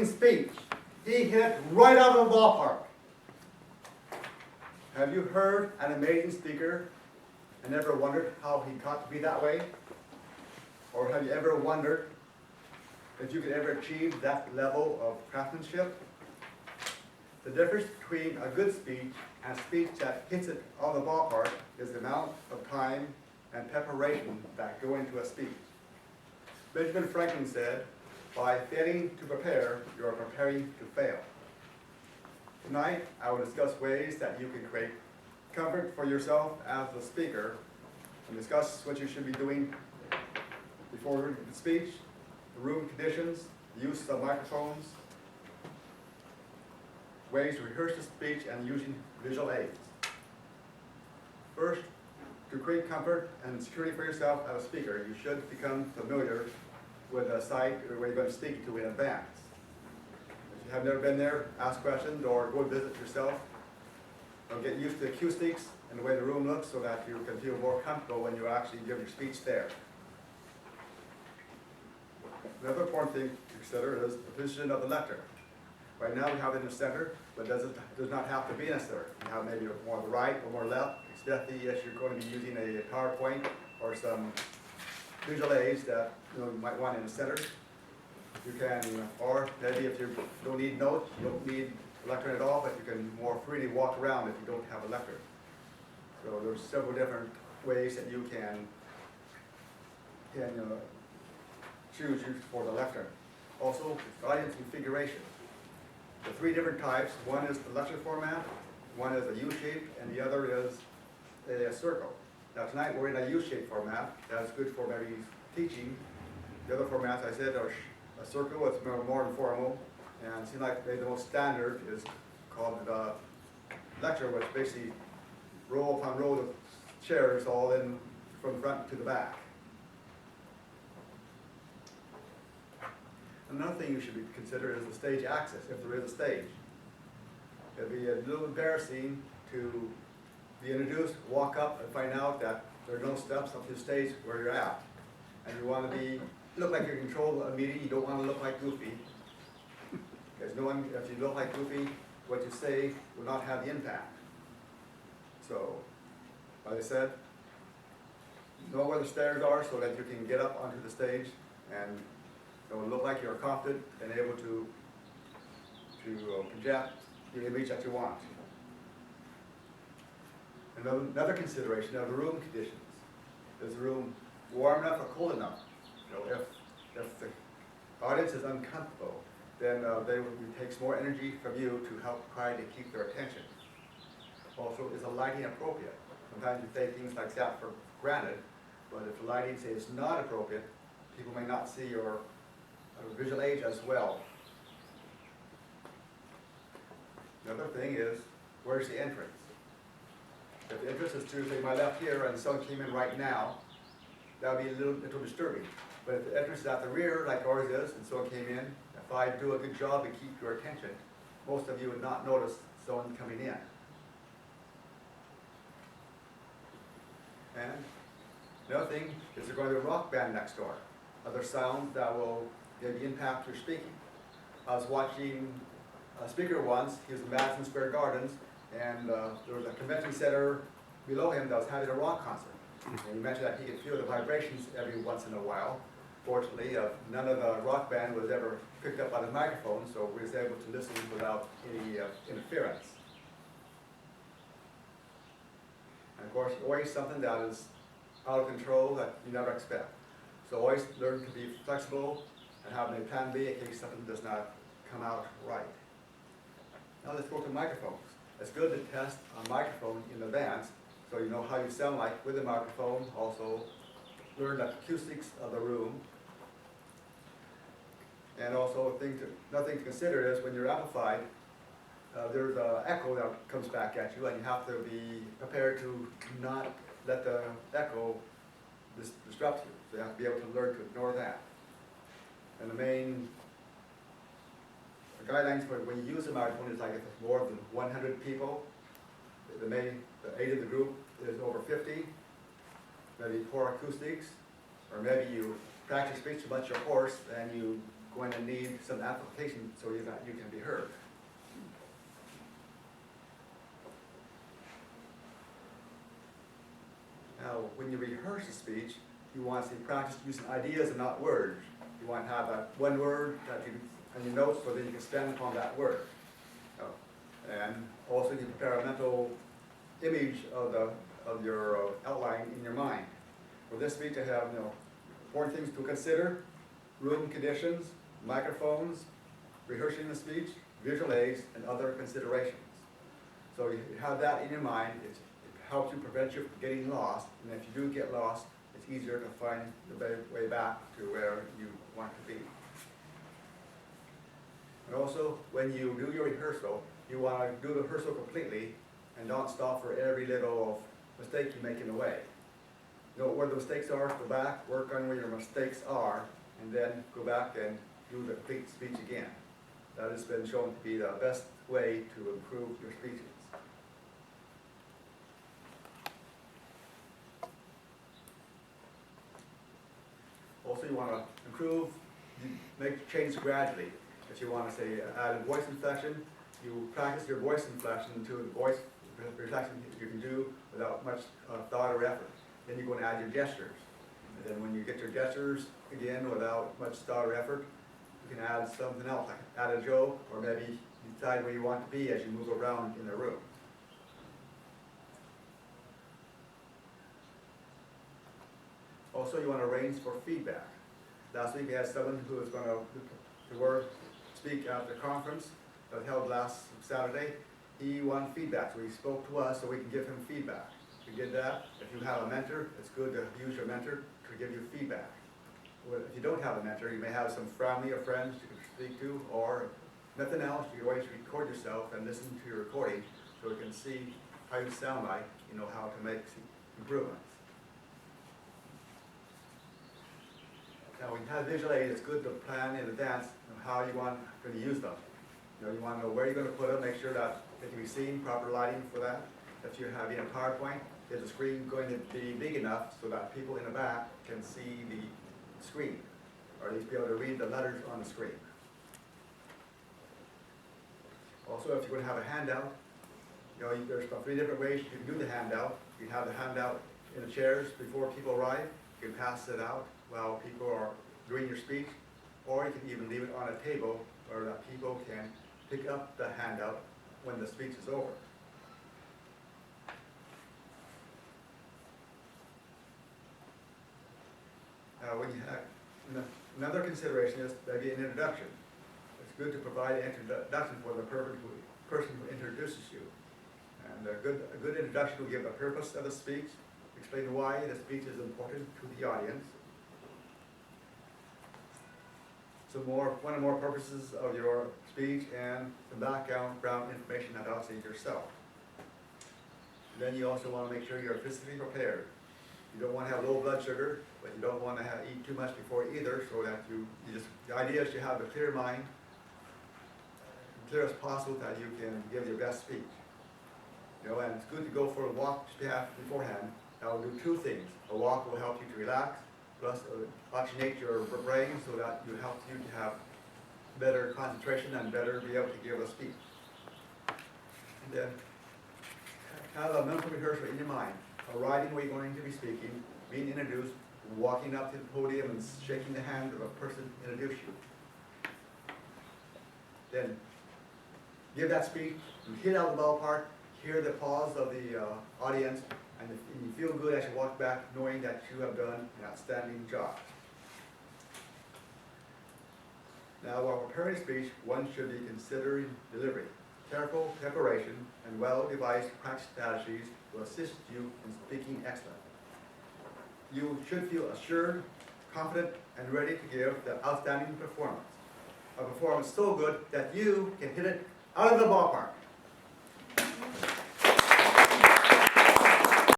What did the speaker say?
amazing speech. He hit right out of the ballpark. Have you heard an amazing speaker and ever wondered how he got to be that way? Or have you ever wondered if you could ever achieve that level of craftsmanship? The difference between a good speech and a speech that hits it on the ballpark is the amount of time and preparation that go into a speech. Benjamin Franklin said, "By failing to prepare, you are preparing to fail." Tonight, I will discuss ways that you can create comfort for yourself as the speaker and discuss what you should be doing before the speech, the room conditions, the use of microphones, ways to rehearse the speech, and using visual aids. First, to create comfort and security for yourself as a speaker, you should become familiar with the site where you're going to speak to in advance. If you have never been there, ask questions or go visit yourself. Or get used to the acoustics and the way the room looks so that you can feel more comfortable when you actually give your speech there. Another important thing to consider is the position of the lectern. Right now we have it in the center, but does not have to be in the center. You have maybe more to the right or more left, especially if you're going to be using a PowerPoint or some visual aids that you might want in the center. You can, or maybe if you don't need notes, you don't need a lectern at all, but you can more freely walk around if you don't have a lectern. So there's several different ways that you can choose for the lectern. Also, audience configuration. The three different types, one is the lecture format, one is a U-shape, and the other is a circle. Now tonight we're in a U-shaped format. That's good for maybe teaching. The other formats I said are a circle, it's more informal, and it seems like maybe the most standard is called the lecture, which basically row upon row of chairs all in from front to the back. Another thing you should consider is the stage access, if there is a stage. It'd be a little embarrassing to be introduced, walk up and find out that there are no steps up to the stage where you're at. And you want to look like you control a meeting, you don't want to look like goofy. Because if you look like goofy, what you say will not have the impact. So, like I said, know where the stairs are so that you can get up onto the stage and it will look like you're confident and able to project the image that you want. Another consideration are the room conditions. Is the room warm enough or cold enough? If the audience is uncomfortable, then it takes more energy from you to help try to keep their attention. Also, is the lighting appropriate? Sometimes you take things like that for granted, but if the lighting is not appropriate, people may not see your visual aids as well. Another thing is, where's the entrance? If the entrance is to, say, my left here and someone came in right now, that would be a little disturbing. But if the entrance is at the rear, like ours is, and someone came in, if I do a good job to keep your attention, most of you would not notice someone coming in. And another thing is there's going to be a rock band next door. Other sounds that will maybe impact your speaking. I was watching a speaker once, he was in Madison Square Gardens, and there was a convention center below him that was having a rock concert. And he mentioned that he could feel the vibrations every once in a while. Fortunately, none of the rock band was ever picked up on his microphone, so we was able to listen without any interference. And of course, always something that is out of control that you never expect. So always learn to be flexible and have a plan B in case something does not come out right. Now let's go to microphones. It's good to test a microphone in advance so you know how you sound like with the microphone. Also learn the acoustics of the room. And also another thing to consider is when you're amplified, there's an echo that comes back at you, and you have to be prepared to not let the echo disrupt you. So you have to be able to learn to ignore that. And the main guidelines for when you use a microphone is like if it's more than 100 people, the age of the group is over 50, maybe poor acoustics, or maybe you practice speech so much you're hoarse and you going to need some amplification so you can be heard. Now, when you rehearse a speech, you want to practice using ideas and not words. You want to have that one word that you on your notes so that you can stand upon that word. And also you prepare a mental image of your outline in your mind. For this speech, I have important things to consider: room conditions, microphones, rehearsing the speech, visual aids, and other considerations. So you have that in your mind. It helps you prevent you from getting lost, and if you do get lost, it's easier to find the way back to where you want to be. And also, when you do your rehearsal, you want to do the rehearsal completely and don't stop for every little mistake you make in the way. Know where the mistakes are, go back, work on where your mistakes are, and then go back and do the complete speech again. That has been shown to be the best way to improve your speeches. Also, you want to improve, make changes gradually. If you want to say add a voice inflection, you practice your voice inflection to the voice inflection you can do without much thought or effort. Then you go and add your gestures. And then when you get your gestures again without much thought or effort, you can add something else, like add a joke, or maybe you decide where you want to be as you move around in the room. Also, you want to arrange for feedback. Last week we had someone who was going to speak at the conference that held last Saturday. He wanted feedback, so he spoke to us so we can give him feedback. We did that. If you have a mentor, it's good to use your mentor to give you feedback. Well, if you don't have a mentor, you may have some family or friends you can speak to, or nothing else, you can always record yourself and listen to your recording so you can see how you sound like, how to make improvements. Now, when you have visual aids, it's good to plan in advance how you want to use them. You want to know where you're going to put them, make sure that it can be seen, proper lighting for that. If you're having a PowerPoint, is the screen going to be big enough so that people in the back can see the screen, or at least be able to read the letters on the screen. Also, if you're going to have a handout, there's about 3 different ways you can do the handout. You can have the handout in the chairs before people arrive. You can pass it out while people are doing your speech, or you can even leave it on a table where that people can pick up the handout when the speech is over. Another consideration is maybe an introduction. It's good to provide an introduction for the person who introduces you. And a good introduction will give the purpose of the speech, explain why the speech is important to the audience. One or more purposes of your speech, and some background information about yourself. Then you also want to make sure you're physically prepared. You don't want to have low blood sugar, but you don't want to eat too much before either, so that the idea is you have a clear mind, clear as possible, that you can give your best speech. And it's good to go for a walk beforehand. That will do 2 things. A walk will help you to relax, plus oxygenate your brain so that it helps you to have better concentration and better be able to give a speech. And then have a mental rehearsal in your mind, arriving where you're going to be speaking, being introduced, walking up to the podium and shaking the hand of a person who introduced you. Then give that speech, you hit out the ballpark, hear the applause of the audience, and you feel good as you walk back knowing that you have done an outstanding job. Now, while preparing a speech, one should be considering delivery. Careful preparation and well-devised practice strategies will assist you in speaking excellent. You should feel assured, confident, and ready to give the outstanding performance. A performance so good that you can hit it out of the ballpark.